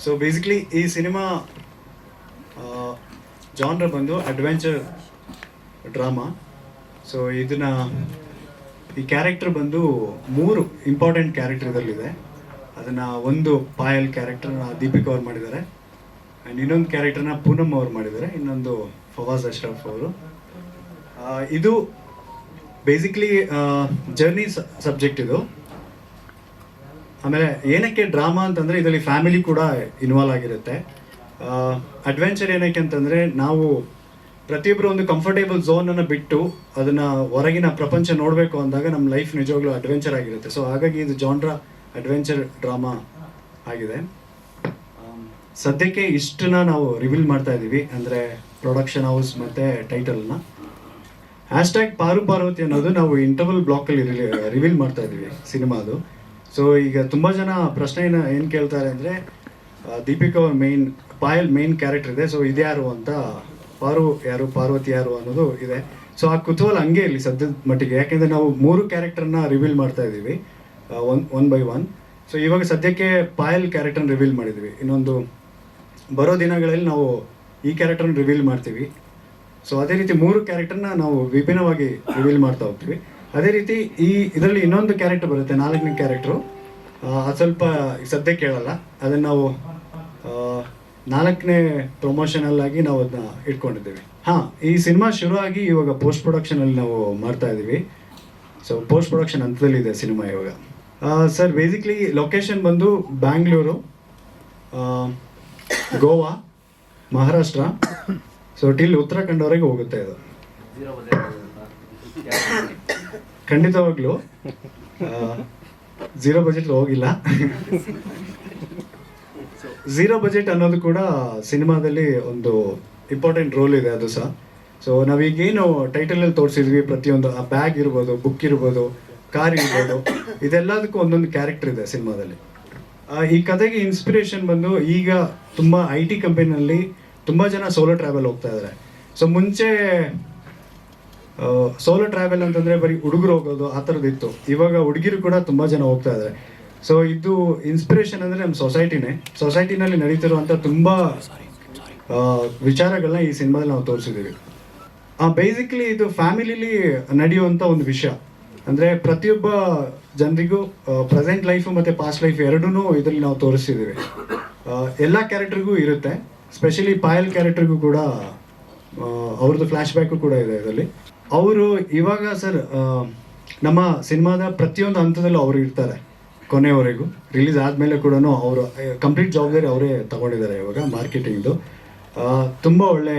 So basically ಈ cinema genre ಬಂದು adventure drama. So ಈ ಕ್ಯಾರೆಕ್ಟರ್ ಬಂದು 3 ಇಂಪಾರ್ಟೆಂಟ್ ಕ್ಯಾರೆಕ್ಟರ್ ಇದರಲ್ಲಿದೆ. ಅದನ್ನು ಒಂದು ಪಾಯಲ್ ಕ್ಯಾರೆಕ್ಟರ್ನ ದೀಪಿಕಾ ಅವ್ರು ಮಾಡಿದ್ದಾರೆ, ಆ್ಯಂಡ್ ಇನ್ನೊಂದು ಕ್ಯಾರೆಕ್ಟರ್ನ ಪೂನಮ್ ಅವ್ರು ಮಾಡಿದ್ದಾರೆ, ಇನ್ನೊಂದು ಫವಾಜ್ ಅಶ್ರಫ್ ಅವರು. ಇದು ಬೇಸಿಕ್ಲಿ ಜರ್ನಿ ಸಬ್ಜೆಕ್ಟ್ ಇದು. ಆಮೇಲೆ ಏನಕ್ಕೆ ಡ್ರಾಮಾ ಅಂತಂದರೆ ಇದರಲ್ಲಿ ಫ್ಯಾಮಿಲಿ ಕೂಡ ಇನ್ವಾಲ್ವ್ ಆಗಿರುತ್ತೆ. ಅಡ್ವೆಂಚರ್ ಏನಕ್ಕೆ ಅಂತಂದರೆ ನಾವು ಪ್ರತಿಯೊಬ್ಬರು ಒಂದು ಕಂಫರ್ಟೇಬಲ್ ಝೋನನ್ನು ಬಿಟ್ಟು ಅದನ್ನು ಹೊರಗಿನ ಪ್ರಪಂಚ ನೋಡಬೇಕು ಅಂದಾಗ ನಮ್ಮ ಲೈಫ್ ನಿಜವಾಗ್ಲೂ ಅಡ್ವೆಂಚರ್ ಆಗಿರುತ್ತೆ. ಸೊ ಹಾಗಾಗಿ ಇದು ಜಾನ್ರ ಅಡ್ವೆಂಚರ್ ಡ್ರಾಮಾ ಆಗಿದೆ. ಸದ್ಯಕ್ಕೆ ಇಷ್ಟನ್ನ ನಾವು ರಿವೀಲ್ ಮಾಡ್ತಾ ಇದ್ದೀವಿ, ಅಂದರೆ ಪ್ರೊಡಕ್ಷನ್ ಹೌಸ್ ಮತ್ತು ಟೈಟಲ್ನ. ಹ್ಯಾಶ್ಟ್ಯಾಗ್ ಪಾರು ಪಾರ್ವತಿ ಅನ್ನೋದು ನಾವು ಇಂಟರ್ವಲ್ ಬ್ಲಾಕಲ್ಲಿ ರಿವೀಲ್ ಮಾಡ್ತಾ ಇದ್ದೀವಿ ಸಿನಿಮಾದು. ಸೊ ಈಗ ತುಂಬ ಜನ ಪ್ರಶ್ನೆನ ಏನು ಕೇಳ್ತಾರೆ ಅಂದರೆ ದೀಪಿಕಾ ಪಾಯಲ್ ಮೇನ್ ಕ್ಯಾರೆಕ್ಟರ್ ಇದೆ, ಸೊ ಇದ್ಯಾರು ಅಂತ, ಪಾರು ಯಾರು ಪಾರ್ವತಿ ಯಾರು ಅನ್ನೋದು ಇದೆ. ಸೊ ಆ ಕುತೂಹಲ ಹಂಗೆ ಇಲ್ಲಿ ಸದ್ಯದ ಮಟ್ಟಿಗೆ, ಯಾಕೆಂದರೆ ನಾವು 3 ಕ್ಯಾರೆಕ್ಟರ್ನ ರಿವೀಲ್ ಮಾಡ್ತಾ ಇದ್ದೀವಿ ಒನ್ ಬೈ ಒನ್. ಸೊ ಇವಾಗ ಸದ್ಯಕ್ಕೆ ಪಾಯಲ್ ಕ್ಯಾರೆಕ್ಟರ್ನ ರಿವೀಲ್ ಮಾಡಿದ್ವಿ, ಇನ್ನೊಂದು ಬರೋ ದಿನಗಳಲ್ಲಿ ನಾವು ಈ ಕ್ಯಾರೆಕ್ಟರ್ನ ರಿವೀಲ್ ಮಾಡ್ತೀವಿ. ಸೊ ಅದೇ ರೀತಿ 3 ಕ್ಯಾರೆಕ್ಟರ್ನ ನಾವು ವಿಭಿನ್ನವಾಗಿ ರಿವೀಲ್ ಮಾಡ್ತಾ ಹೋಗ್ತೀವಿ. ಅದೇ ರೀತಿ ಇದರಲ್ಲಿ ಇನ್ನೊಂದು ಕ್ಯಾರೆಕ್ಟರ್ ಬರುತ್ತೆ, 4ನೇ ಕ್ಯಾರೆಕ್ಟ್ರು. ಅದು ಸ್ವಲ್ಪ ಸದ್ಯಕ್ಕೆ ಹೇಳಲ್ಲ, ಅದನ್ನು ನಾವು 4ನೇ ಪ್ರಮೋಷನಲ್ ಆಗಿ ನಾವು ಅದನ್ನ ಇಟ್ಕೊಂಡಿದ್ದೀವಿ. ಈ ಸಿನಿಮಾ ಶುರು ಆಗಿ ಇವಾಗ ಪೋಸ್ಟ್ ಪ್ರೊಡಕ್ಷನಲ್ಲಿ ನಾವು ಮಾಡ್ತಾ ಇದ್ದೀವಿ. ಸೊ ಪೋಸ್ಟ್ ಪ್ರೊಡಕ್ಷನ್ ಹಂತದಲ್ಲಿದೆ ಸಿನಿಮಾ ಇವಾಗ. ಸರ್ ಬೇಸಿಕ್ಲಿ ಲೊಕೇಶನ್ ಬಂದು ಬ್ಯಾಂಗ್ಳೂರು, ಗೋವಾ, ಮಹಾರಾಷ್ಟ್ರ, ಸೊ ಟಿಲ್ ಉತ್ತರಾಖಂಡವರೆಗೆ ಹೋಗುತ್ತೆ ಇದು. ಖಂಡಿತವಾಗ್ಲೂ 0 ಬಜೆಟ್ ಹೋಗಿಲ್ಲ. 0 ಬಜೆಟ್ ಅನ್ನೋದು ಕೂಡ ಸಿನಿಮಾದಲ್ಲಿ ಒಂದು ಇಂಪಾರ್ಟೆಂಟ್ ರೋಲ್ ಇದೆ ಅದು ಸಹ. ಸೊ ನಾವೀಗೇನು ಟೈಟಲಲ್ಲಿ ತೋರಿಸಿದ್ವಿ, ಪ್ರತಿಯೊಂದು ಆ ಬ್ಯಾಗ್ ಇರ್ಬೋದು, ಬುಕ್ ಇರ್ಬೋದು, ಕಾರ್ ಇರ್ಬೋದು, ಇದೆಲ್ಲದಕ್ಕೂ ಒಂದೊಂದು ಕ್ಯಾರೆಕ್ಟರ್ ಇದೆ ಸಿನಿಮಾದಲ್ಲಿ. ಈ ಕಥೆಗೆ ಇನ್ಸ್ಪಿರೇಷನ್ ಬಂದು ಈಗ ತುಂಬ IT ಕಂಪನಿನಲ್ಲಿ ತುಂಬ ಜನ ಸೋಲೋ ಟ್ರಾವೆಲ್ ಹೋಗ್ತಾ ಇದ್ದಾರೆ. ಸೊ ಮುಂಚೆ ಸೋಲೋ ಟ್ರಾವೆಲ್ ಅಂತಂದರೆ ಬರೀ ಹುಡುಗರು ಹೋಗೋದು ಆ ಥರದ್ದಿತ್ತು. ಇವಾಗ ಹುಡುಗಿರು ಕೂಡ ತುಂಬ ಜನ ಹೋಗ್ತಾ ಇದ್ದಾರೆ. ಸೊ ಇದು ಇನ್ಸ್ಪಿರೇಷನ್ ಅಂದರೆ ನಮ್ಮ ಸೊಸೈಟಿನಲ್ಲಿ ನಡೀತಿರುವಂಥ ತುಂಬ ವಿಚಾರಗಳನ್ನ ಈ ಸಿನಿಮಾದಲ್ಲಿ ನಾವು ತೋರಿಸಿದ್ದೀವಿ. ಬೇಸಿಕ್ಲಿ ಇದು ಫ್ಯಾಮಿಲಿಲಿ ನಡೆಯುವಂಥ ಒಂದು ವಿಷಯ. ಅಂದರೆ ಪ್ರತಿಯೊಬ್ಬ ಜನರಿಗೂ ಪ್ರೆಸೆಂಟ್ ಲೈಫು ಮತ್ತು ಪಾಸ್ಟ್ ಲೈಫ್ ಎರಡೂ ಇದರಲ್ಲಿ ನಾವು ತೋರಿಸ್ತಿದ್ದೀವಿ. ಎಲ್ಲ ಕ್ಯಾರೆಕ್ಟರ್ಗೂ ಇರುತ್ತೆ, ಸ್ಪೆಷಲಿ ಪಾಯಲ್ ಕ್ಯಾರೆಕ್ಟರ್ಗೂ ಕೂಡ ಅವ್ರದ್ದು ಫ್ಲ್ಯಾಶ್ ಬ್ಯಾಕು ಕೂಡ ಇದೆ ಇದರಲ್ಲಿ. ಅವರು ಇವಾಗ ಸರ್ ನಮ್ಮ ಸಿನಿಮಾದ ಪ್ರತಿಯೊಂದು ಹಂತದಲ್ಲೂ ಅವರು ಇರ್ತಾರೆ ಕೊನೆಯವರೆಗೂ. ರಿಲೀಸ್ ಆದಮೇಲೆ ಕೂಡ ಅವರು ಕಂಪ್ಲೀಟ್ ಜವಾಬ್ದಾರಿ ಅವರೇ ತಗೊಂಡಿದ್ದಾರೆ ಇವಾಗ ಮಾರ್ಕೆಟಿಂಗ್ದು. ತುಂಬ ಒಳ್ಳೆ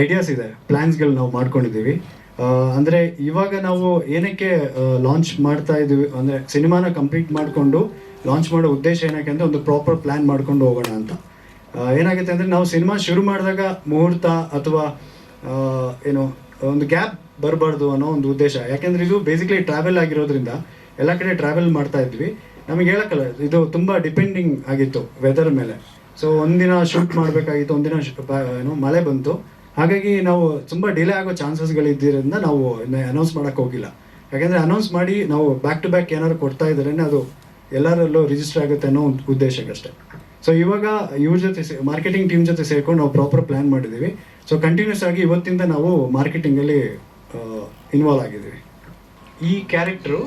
ಐಡಿಯಾಸ್ ಇದೆ, ಪ್ಲ್ಯಾನ್ಸ್ಗಳು ನಾವು ಮಾಡ್ಕೊಂಡಿದ್ದೀವಿ. ಅಂದರೆ ಇವಾಗ ನಾವು ಏನಕ್ಕೆ ಲಾಂಚ್ ಮಾಡ್ತಾ ಇದ್ದೀವಿ ಅಂದರೆ ಸಿನಿಮಾನ ಕಂಪ್ಲೀಟ್ ಮಾಡಿಕೊಂಡು ಲಾಂಚ್ ಮಾಡೋ ಉದ್ದೇಶ ಏನಕ್ಕೆ ಅಂದರೆ ಒಂದು ಪ್ರಾಪರ್ ಪ್ಲ್ಯಾನ್ ಮಾಡ್ಕೊಂಡು ಹೋಗೋಣ ಅಂತ. ಏನಾಗುತ್ತೆ ಅಂದರೆ ನಾವು ಸಿನಿಮಾ ಶುರು ಮಾಡಿದಾಗ ಮುಹೂರ್ತ ಅಥವಾ ಏನು ಒಂದು ಗ್ಯಾಪ್ ಬರಬಾರ್ದು ಅನ್ನೋ ಒಂದು ಉದ್ದೇಶ. ಯಾಕೆಂದರೆ ಇದು ಬೇಸಿಕ್ಲಿ ಟ್ರಾವೆಲ್ ಆಗಿರೋದ್ರಿಂದ ಎಲ್ಲ ಕಡೆ ಟ್ರಾವೆಲ್ ಮಾಡ್ತಾ ಇದ್ವಿ. ನಮಗೆ ಹೇಳಕ್ಕಲ್ಲ, ಇದು ತುಂಬ ಡಿಪೆಂಡಿಂಗ್ ಆಗಿತ್ತು ವೆದರ್ ಮೇಲೆ. ಸೊ ಒಂದಿನ ಶೂಟ್ ಮಾಡಬೇಕಾಗಿತ್ತು, ಒಂದಿನ ಮಳೆ ಬಂತು, ಹಾಗಾಗಿ ನಾವು ತುಂಬ ಡಿಲೇ ಆಗೋ ಚಾನ್ಸಸ್ಗಳಿದ್ದರಿಂದ ನಾವು ಅನೌನ್ಸ್ ಮಾಡೋಕ್ಕೆ ಹೋಗಿಲ್ಲ. ಯಾಕೆಂದರೆ ಅನೌನ್ಸ್ ಮಾಡಿ ನಾವು ಬ್ಯಾಕ್ ಟು ಬ್ಯಾಕ್ ಏನಾದ್ರು ಕೊಡ್ತಾ ಇದ್ರೇ ಅದು ಎಲ್ಲರಲ್ಲೂ ರಿಜಿಸ್ಟರ್ ಆಗುತ್ತೆ ಅನ್ನೋ ಒಂದು ಉದ್ದೇಶಕ್ಕಷ್ಟೇ. ಸೊ ಇವಾಗ ಇವ್ರ ಜೊತೆ ಮಾರ್ಕೆಟಿಂಗ್ ಟೀಮ್ ಜೊತೆ ಸೇರ್ಕೊಂಡು ನಾವು ಪ್ರಾಪರ್ ಪ್ಲ್ಯಾನ್ ಮಾಡಿದ್ದೀವಿ. ಸೊ ಕಂಟಿನ್ಯೂಸ್ ಆಗಿ ಇವತ್ತಿಂದ ನಾವು ಮಾರ್ಕೆಟಿಂಗಲ್ಲಿ ಇನ್ವಾಲ್ವ್ ಆಗಿದ್ದೀವಿ. ಈ ಕ್ಯಾರೆಕ್ಟ್ರು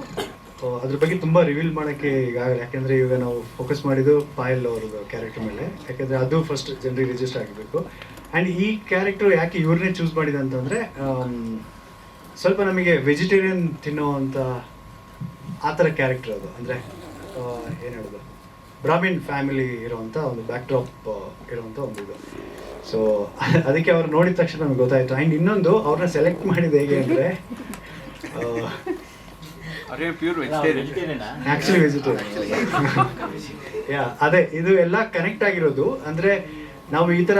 ಅದ್ರ ಬಗ್ಗೆ ತುಂಬ ರಿವೀಲ್ ಮಾಡೋಕ್ಕೆ ಈಗಾಗಲೇ, ಯಾಕೆಂದರೆ ಇವಾಗ ನಾವು ಫೋಕಸ್ ಮಾಡಿದ್ದು ಪಾಯಲ್ ಅವ್ರದ್ದು ಕ್ಯಾರೆಕ್ಟರ್ ಮೇಲೆ, ಯಾಕೆಂದರೆ ಅದು ಫಸ್ಟ್ ಜನರಿಗೆ ರಿಜಿಸ್ಟರ್ ಆಗಬೇಕು. ಆ್ಯಂಡ್ ಈ ಕ್ಯಾರೆಕ್ಟ್ರು ಯಾಕೆ ಇವ್ರನ್ನೇ ಚೂಸ್ ಮಾಡಿದೆ ಅಂತಂದರೆ ಸ್ವಲ್ಪ ನಮಗೆ ವೆಜಿಟೇರಿಯನ್ ತಿನ್ನೋವಂಥ ಆ ಥರ ಕ್ಯಾರೆಕ್ಟರ್ ಅದು. ಅಂದರೆ ಏನು ಹೇಳೋದು, ಬ್ರಾಹ್ಮಿನ್ ಫ್ಯಾಮಿಲಿ ಇರೋವಂಥ ಒಂದು ಬ್ಯಾಕ್ ಡ್ರಾಪ್ ಇರೋವಂಥ ಒಂದು ಇದು. ಸೊ ಅದಕ್ಕೆ ಅವ್ರು ನೋಡಿದ ತಕ್ಷಣ ನಮಗೆ ಗೊತ್ತಾಯಿತು. ಆ್ಯಂಡ್ ಇನ್ನೊಂದು ಅವ್ರನ್ನ ಸೆಲೆಕ್ಟ್ ಮಾಡಿದ್ದು ಹೇಗೆ ಅಂದರೆ ಆ್ಯಕ್ಚುಲಿ ವೆಜಿಟೇರಿಯನ್. ಅದೇ ಇದು ಎಲ್ಲ ಕನೆಕ್ಟ್ ಆಗಿರೋದು. ಅಂದರೆ ನಾವು ಈ ಥರ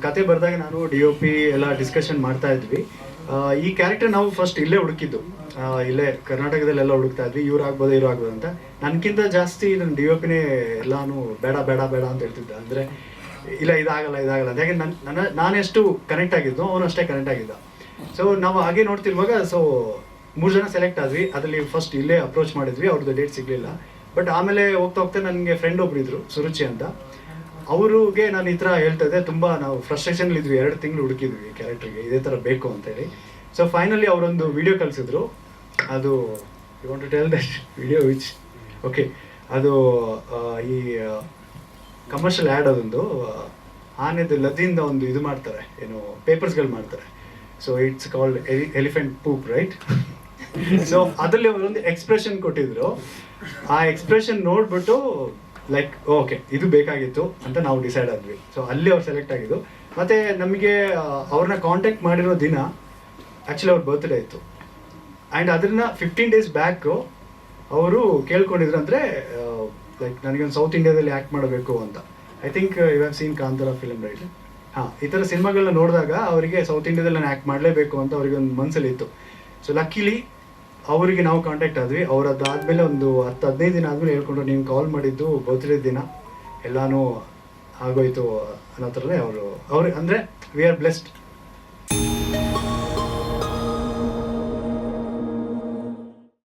ಕತೆ ಬರೆದಾಗ ನಾನು DOP ಎಲ್ಲ ಡಿಸ್ಕಷನ್ ಮಾಡ್ತಾ ಇದ್ವಿ. ಈ ಕ್ಯಾರೆಕ್ಟರ್ ನಾವು ಫಸ್ಟ್ ಇಲ್ಲೇ ಹುಡುಕಿದ್ದು, ಇಲ್ಲೇ ಕರ್ನಾಟಕದಲ್ಲೆಲ್ಲ ಹುಡುಕ್ತಾ ಇದ್ವಿ, ಇವ್ರು ಆಗ್ಬೋದು ಅಂತ. ನನಗಿಂತ ಜಾಸ್ತಿ ನನ್ನ DOPನೇ ಎಲ್ಲಾನು ಬೇಡ ಬೇಡ ಬೇಡ ಅಂತ ಹೇಳ್ತಿದ್ದ. ಅಂದರೆ ಇಲ್ಲ ಇದಾಗಲ್ಲ ಅಂತ. ಯಾಕೆ ನಾನೆಷ್ಟು ಕನೆಕ್ಟ್ ಆಗಿದ್ದು ಅವನು ಅಷ್ಟೇ ಕನೆಕ್ಟ್ ಆಗಿದ್ದ. ಸೊ ನಾವು ಹಾಗೆ ನೋಡ್ತಿರುವಾಗ ಸೊ 3 ಜನ ಸೆಲೆಕ್ಟ್ ಆದ್ವಿ. ಅದರಲ್ಲಿ ಫಸ್ಟ್ ಇಲ್ಲೇ ಅಪ್ರೋಚ್ ಮಾಡಿದ್ವಿ, ಅವ್ರದ್ದು ಡೇಟ್ ಸಿಗಲಿಲ್ಲ. ಬಟ್ ಆಮೇಲೆ ಹೋಗ್ತಾ ನನಗೆ ಫ್ರೆಂಡ್ ಒಬ್ರು ಇದ್ರು, ಸುರುಚಿ ಅಂತ. ಅವ್ರಿಗೆ ನಾನು ಈ ಥರ ಹೇಳ್ತಾ ಇದ್ದೆ, ತುಂಬ ನಾವು ಫ್ರಸ್ಟ್ರೇಷನ್ ಇದ್ವಿ, 2 ತಿಂಗಳು ಹುಡುಕಿದ್ವಿ ಕ್ಯಾರೆಕ್ಟರ್ಗೆ ಇದೇ ಥರ ಬೇಕು ಅಂತೇಳಿ. ಸೊ ಫೈನಲಿ ಅವರೊಂದು ವಿಡಿಯೋ ಕಳಿಸಿದ್ರು. ಅದು you want to tell that video which okay, ಅದು ಈ ಕಮರ್ಷಿಯಲ್ ಆ್ಯಡ್ ಅದೊಂದು ಆನೆದು ಲದ್ದಿಂದ ಒಂದು ಇದು ಮಾಡ್ತಾರೆ, ಏನು ಪೇಪರ್ಸ್ಗಳು ಮಾಡ್ತಾರೆ. So it's called elephant poop right. So ಅದರಲ್ಲಿ ಅವರೊಂದು ಎಕ್ಸ್ಪ್ರೆಷನ್ ಕೊಟ್ಟಿದ್ರು. ಆ ಎಕ್ಸ್ಪ್ರೆಷನ್ ನೋಡ್ಬಿಟ್ಟು ಲೈಕ್ ಓಕೆ ಇದು ಬೇಕಾಗಿತ್ತು ಅಂತ ನಾವು ಡಿಸೈಡ್ ಆದ್ವಿ. ಸೊ ಅಲ್ಲಿ ಅವ್ರು ಸೆಲೆಕ್ಟ್ ಆಗಿದ್ದು. ಮತ್ತು ನಮಗೆ ಅವ್ರನ್ನ ಕಾಂಟ್ಯಾಕ್ಟ್ ಮಾಡಿರೋ ದಿನ ಆ್ಯಕ್ಚುಲಿ ಅವ್ರ ಬರ್ತ್ಡೇ ಇತ್ತು. ಆ್ಯಂಡ್ ಅದನ್ನ 15 days ಬ್ಯಾಕು ಅವರು ಕೇಳ್ಕೊಂಡಿದ್ರು, ಅಂದರೆ ಲೈಕ್ ನನಗೊಂದು ಸೌತ್ ಇಂಡಿಯಾದಲ್ಲಿ ಆ್ಯಕ್ಟ್ ಮಾಡಬೇಕು ಅಂತ. I think you have seen Kantara film right. ಹಾಂ, ಈ ಥರ ಸಿನಿಮಾಗಳನ್ನ ನೋಡಿದಾಗ ಅವರಿಗೆ ಸೌತ್ ಇಂಡಿಯಾದಲ್ಲಿ ನಾನು ಆ್ಯಕ್ಟ್ ಮಾಡಲೇಬೇಕು ಅಂತ ಅವರಿಗೆ ಒಂದು ಮನಸ್ಸಲ್ಲಿ ಇತ್ತು. ಸೊ ಲಕ್ಕಿಲಿ ಅವರಿಗೆ ನಾವು ಕಾಂಟ್ಯಾಕ್ಟ್ ಆದ್ವಿ. ಅವ್ರು ಅದಾದಮೇಲೆ ಒಂದು 10-15 ದಿನ ಆದಮೇಲೆ ಹೇಳ್ಕೊಂಡ್ರು, ನೀವು ಕಾಲ್ ಮಾಡಿದ್ದು ಬರ್ತ್ಡೇ ದಿನ ಎಲ್ಲನೂ ಆಗೋಯ್ತು ಅನ್ನೋ ಥರನೇ ಅವರು ಅಂದರೆ ವಿ ಆರ್ ಬ್ಲೆಸ್ಡ್.